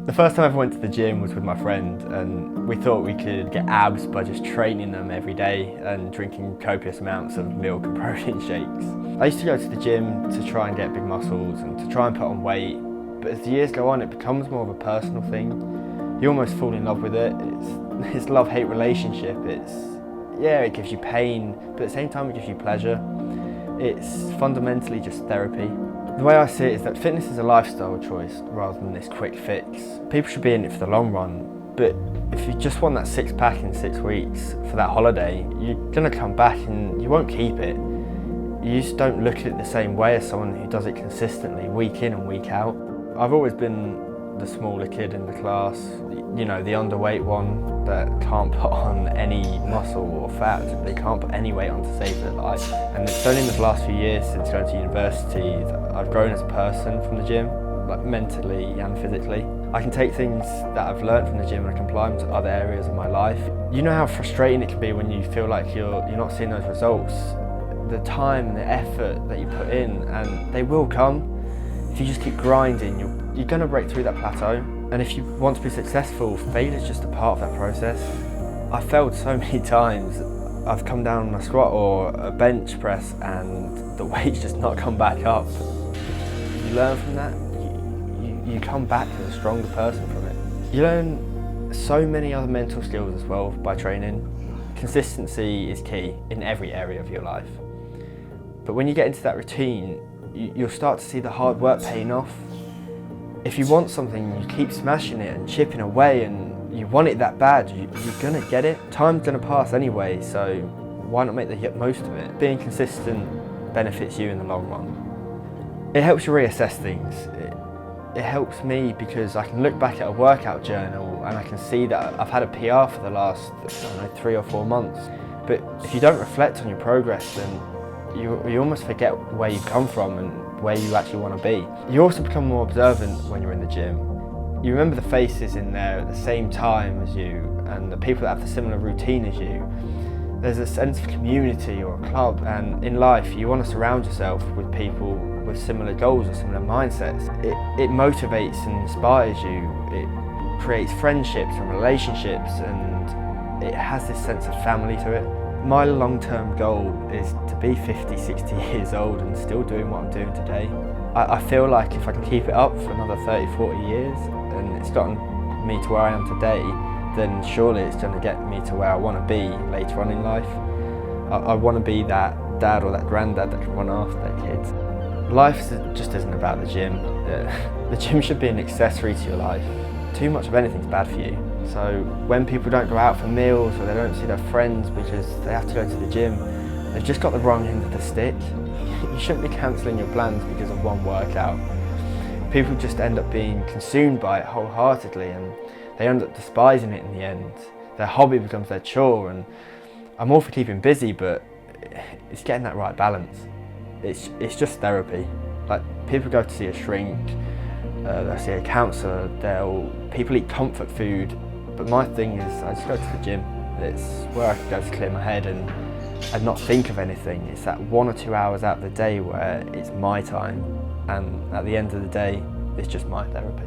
The first time I ever went to the gym was with my friend, and we thought we could get abs by just training them every day and drinking copious amounts of milk and protein shakes. I used to go to the gym to try and get big muscles and to try and put on weight, but as the years go on it becomes more of a personal thing. You almost fall in love with it. It's a love-hate relationship. It gives you pain, but at the same time it gives you pleasure. It's fundamentally just therapy. The way I see it is that fitness is a lifestyle choice rather than this quick fix. People should be in it for the long run, but if you just want that six-pack in 6 weeks for that holiday, you're going to come back and you won't keep it. You just don't look at it the same way as someone who does it consistently, week in and week out. I've always been the smaller kid in the class, you know, the underweight one that can't put on any muscle or fat. They can't put any weight on to save their life. And it's only in the last few years since going to university that I've grown as a person from the gym, like mentally and physically. I can take things that I've learned from the gym and I can apply them to other areas of my life. You know how frustrating it can be when you feel like you're not seeing those results. The time and the effort that you put in, and they will come. If you just keep grinding, you're going to break through that plateau. And if you want to be successful, failure is just a part of that process. I've failed so many times. I've come down on a squat or a bench press and the weight's just not come back up. You learn from that, you come back as a stronger person from it. You learn so many other mental skills as well by training. Consistency is key in every area of your life. But when you get into that routine, you'll start to see the hard work paying off. If you want something, you keep smashing it and chipping away and you want it that bad, you're gonna get it. Time's gonna pass anyway, so why not make the most of it? Being consistent benefits you in the long run. It helps you reassess things. It helps me because I can look back at a workout journal and I can see that I've had a PR for the last, 3 or 4 months. But if you don't reflect on your progress, then you almost forget where you've come from and where you actually want to be. You also become more observant when you're in the gym. You remember the faces in there at the same time as you and the people that have the similar routine as you. There's a sense of community or a club, and in life you want to surround yourself with people with similar goals or similar mindsets. It motivates and inspires you. It creates friendships and relationships, and it has this sense of family to it. My long-term goal is to be 50, 60 years old and still doing what I'm doing today. I feel like if I can keep it up for another 30, 40 years and it's gotten me to where I am today, then surely it's going to get me to where I want to be later on in life. I want to be that dad or that granddad that can run after their kids. Life just isn't about the gym. The gym should be an accessory to your life. Too much of anything's bad for you. So when people don't go out for meals or they don't see their friends because they have to go to the gym, they've just got the wrong end of the stick. You shouldn't be cancelling your plans because of one workout. People just end up being consumed by it wholeheartedly and they end up despising it in the end. Their hobby becomes their chore, and I'm all for keeping busy, but it's getting that right balance. It's just therapy. Like, people go to see a shrink, they'll see a counsellor, people eat comfort food, but my thing is I just go to the gym. It's where I can go to clear my head and not think of anything. It's that 1 or 2 hours out of the day where it's my time, and at the end of the day, it's just my therapy.